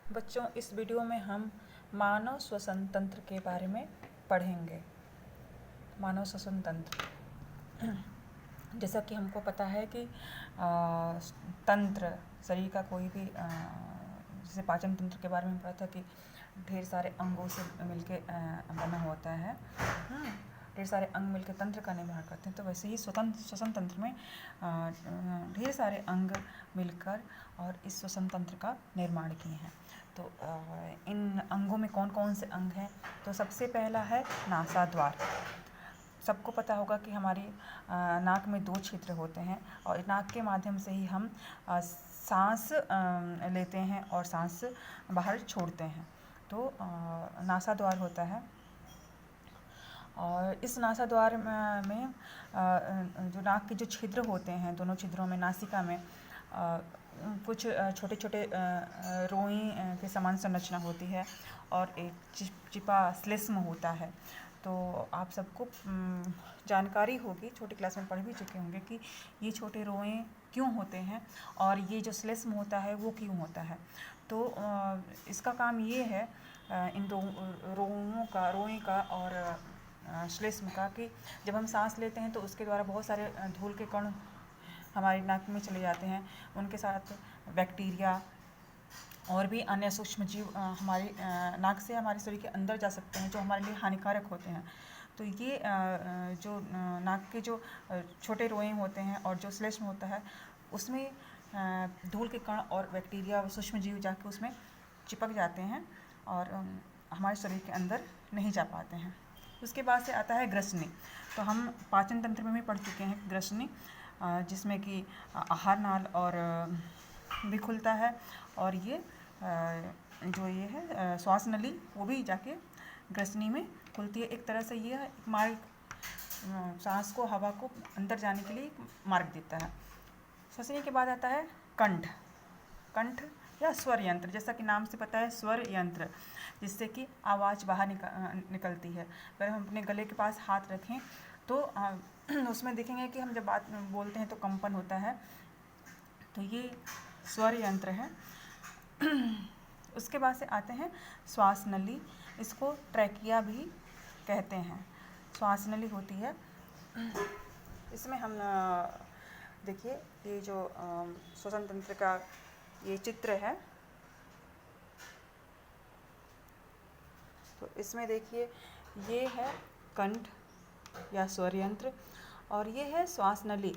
बच्चों, इस वीडियो में हम मानव श्वसन तंत्र के बारे में पढ़ेंगे। मानव श्वसन तंत्र, जैसा कि हमको पता है कि तंत्र शरीर का कोई भी जैसे पाचन तंत्र के बारे में पढ़ा था कि ढेर सारे अंगों से मिलके बना होता है। ढेर सारे अंग मिलकर तंत्र का निर्माण करते हैं। तो वैसे ही श्वसन तंत्र में ढेर सारे अंग मिलकर और इस श्वसन तंत्र का निर्माण किए हैं। तो इन अंगों में कौन कौन से अंग हैं? तो सबसे पहला है नासाद्वार। सबको पता होगा कि हमारी नाक में 2 छिद्र होते हैं और नाक के माध्यम से ही हम सांस लेते हैं और सांस बाहर छोड़ते हैं। तो नासाद्वार होता है और इस नासाद्वार में जो नाक के जो छिद्र होते हैं, दोनों छिद्रों में नासिका में कुछ छोटे छोटे रोई के समान संरचना होती है और एक चिपचिपा श्लेष्म होता है। तो आप सबको जानकारी होगी, छोटी क्लास में पढ़ भी चुके होंगे कि ये छोटे रोए क्यों होते हैं और ये जो श्लेष्म होता है वो क्यों होता है। तो इसका काम ये है इन रोए का और श्लेष्म का कि जब हम सांस लेते हैं तो उसके द्वारा बहुत सारे धूल के कण हमारी नाक में चले जाते हैं। उनके साथ बैक्टीरिया और भी अन्य सूक्ष्म जीव हमारी नाक से हमारे शरीर के अंदर जा सकते हैं, जो हमारे लिए हानिकारक होते हैं। तो ये जो नाक के जो छोटे रोए होते हैं और जो श्लेष्म होता है उसमें धूल के कण और बैक्टीरिया और सूक्ष्म जीव जाके उसमें चिपक जाते हैं और हमारे शरीर के अंदर नहीं जा पाते हैं। उसके बाद से आता है ग्रसनी। तो हम पाचन तंत्र में भी पढ़ चुके हैं ग्रसनी, जिसमें कि आहार नाल और भी खुलता है और ये जो ये है श्वास नली वो भी जाके ग्रसनी में खुलती है। एक तरह से ये एक मार्ग, सांस को, हवा को अंदर जाने के लिए एक मार्ग देता है। श्वसनी के बाद आता है कंठ। कंठ या स्वर यंत्र, जैसा कि नाम से पता है स्वर यंत्र, जिससे कि आवाज़ बाहर निकलती है। अगर हम अपने गले के पास हाथ रखें तो उसमें देखेंगे कि हम जब बात बोलते हैं तो कंपन होता है। तो ये स्वर यंत्र है। उसके बाद से आते हैं श्वास नली। इसको ट्रैकिया भी कहते हैं। श्वास नली होती है। इसमें हम देखिए ये जो श्वसन तंत्र का ये चित्र है, तो इसमें देखिए ये है कंठ या स्वर यंत्र और ये है श्वास नली,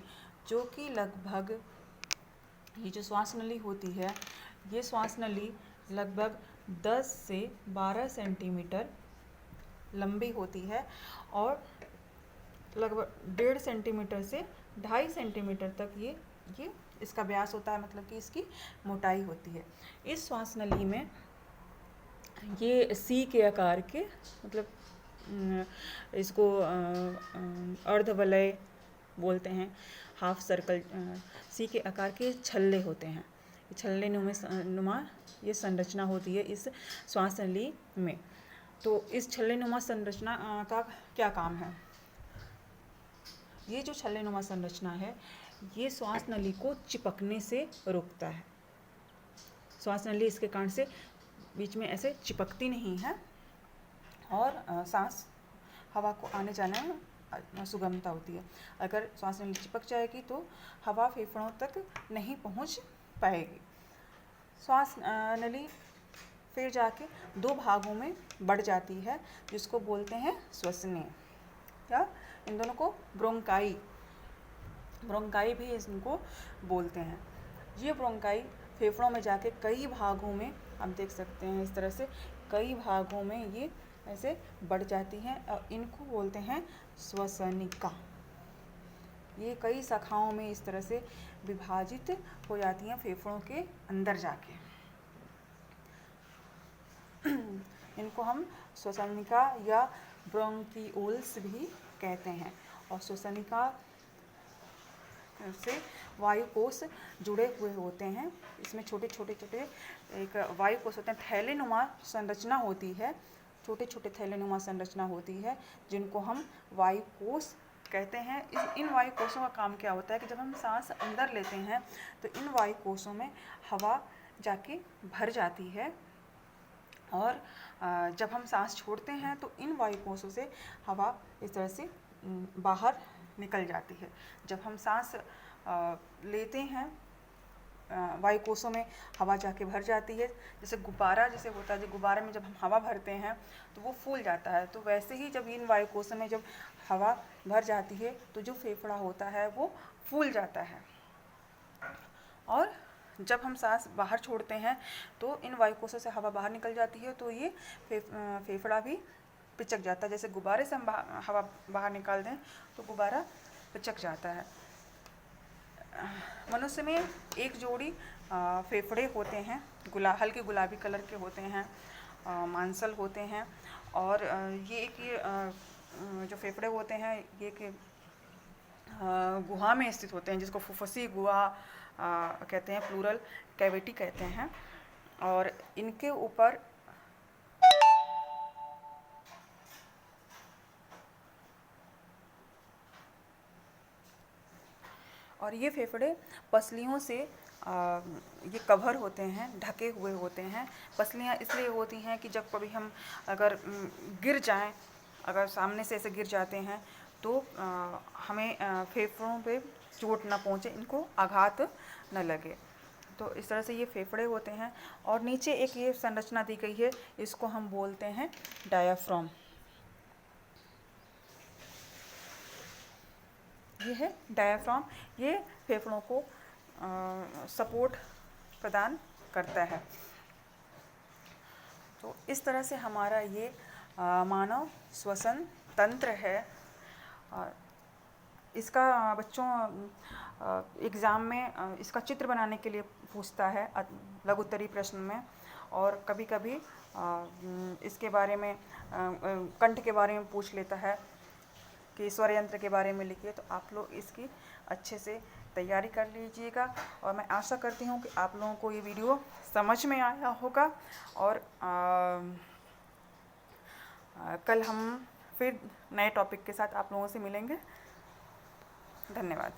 जो कि लगभग ये जो श्वास नली होती है, ये श्वास नली लगभग 10 से 12 सेंटीमीटर लंबी होती है और लगभग 1.5 सेंटीमीटर से 2.5 सेंटीमीटर तक ये इसका व्यास होता है, मतलब कि इसकी मोटाई होती है। इस श्वास नली में ये सी के आकार के, मतलब इसको अर्धवलय बोलते हैं, हाफ सर्कल, सी के आकार के छल्ले होते हैं। छल्ले नुमा ये संरचना होती है इस श्वास नली में। तो इस छल्ले नुमा संरचना का क्या काम है? ये जो छल्ले नुमा संरचना है ये श्वास नली को चिपकने से रोकता है। श्वास नली इसके कारण से बीच में ऐसे चिपकती नहीं है और सांस हवा को आने जाने में सुगमता होती है। अगर श्वास नली चिपक जाएगी तो हवा फेफड़ों तक नहीं पहुंच पाएगी। श्वास नली फिर जाके 2 भागों में बढ़ जाती है, जिसको बोलते हैं श्वसनीय, या इन दोनों को ब्रोंकाई भी इनको बोलते हैं। ये ब्रोंकाई फेफड़ों में जाके कई भागों में, आप देख सकते हैं इस तरह से कई भागों में ये ऐसे बढ़ जाती हैं और इनको बोलते हैं श्वसनिका। ये कई शाखाओं में इस तरह से विभाजित हो जाती हैं फेफड़ों के अंदर जाके। इनको हम श्वसनिका या ब्रोंकिओल्स भी कहते हैं। और श्वसनिका से वायु कोश जुड़े हुए होते हैं। इसमें छोटे छोटे एक वायु कोश होते हैं, थैलेनुमा संरचना होती है, छोटे छोटे थैलेनुमा संरचना होती है, जिनको हम वायु कोश कहते हैं। इन वायु कोशों का काम क्या होता है कि जब हम सांस अंदर लेते हैं तो इन वायु कोशों में हवा जाके भर जाती है और जब हम सांस छोड़ते हैं तो इन वायुकोशों से हवा इस तरह से बाहर निकल जाती है। जब हम सांस लेते हैं वायुकोशों में हवा जाके भर जाती है, जैसे गुब्बारा जैसे होता है, जो गुब्बारे में जब हम हवा भरते हैं तो वो फूल जाता है, तो वैसे ही जब इन वायुकोशों में जब हवा भर जाती है तो जो फेफड़ा होता है वो फूल जाता है। और जब हम सांस बाहर छोड़ते हैं तो इन वायुकोशों से हवा बाहर निकल जाती है, तो ये फेफड़ा भी पिचक जाता है। जैसे गुब्बारे से हम हवा बाहर निकाल दें तो गुब्बारा पिचक जाता है। मनुष्य में एक जोड़ी फेफड़े होते हैं, हल्के गुलाबी कलर के होते हैं, मांसल होते हैं। और ये जो फेफड़े होते हैं ये एक गुहा में स्थित होते हैं, जिसको फुफ्फुसी गुहा कहते हैं, प्लूरल कैविटी कहते हैं। और इनके ऊपर और ये फेफड़े पसलियों से ये कवर होते हैं, ढके हुए होते हैं। पसलियाँ इसलिए होती हैं कि जब कभी हम अगर गिर जाएं, अगर सामने से ऐसे गिर जाते हैं तो हमें फेफड़ों पे चोट ना पहुँचे, इनको आघात न लगे। तो इस तरह से ये फेफड़े होते हैं। और नीचे एक ये संरचना दी गई है, इसको हम बोलते हैं डायाफ्राम। ये है डायाफ्राम, ये फेफड़ों को सपोर्ट प्रदान करता है। तो इस तरह से हमारा ये मानव श्वसन तंत्र है। इसका बच्चों एग्ज़ाम में इसका चित्र बनाने के लिए पूछता है लघुत्तरी प्रश्न में, और कभी कभी इसके बारे में कंठ के बारे में पूछ लेता है कि स्वर यंत्र के बारे में लिखिए। तो आप लोग इसकी अच्छे से तैयारी कर लीजिएगा, और मैं आशा करती हूँ कि आप लोगों को ये वीडियो समझ में आया होगा। और कल हम फिर नए टॉपिक के साथ आप लोगों से मिलेंगे। धन्यवाद।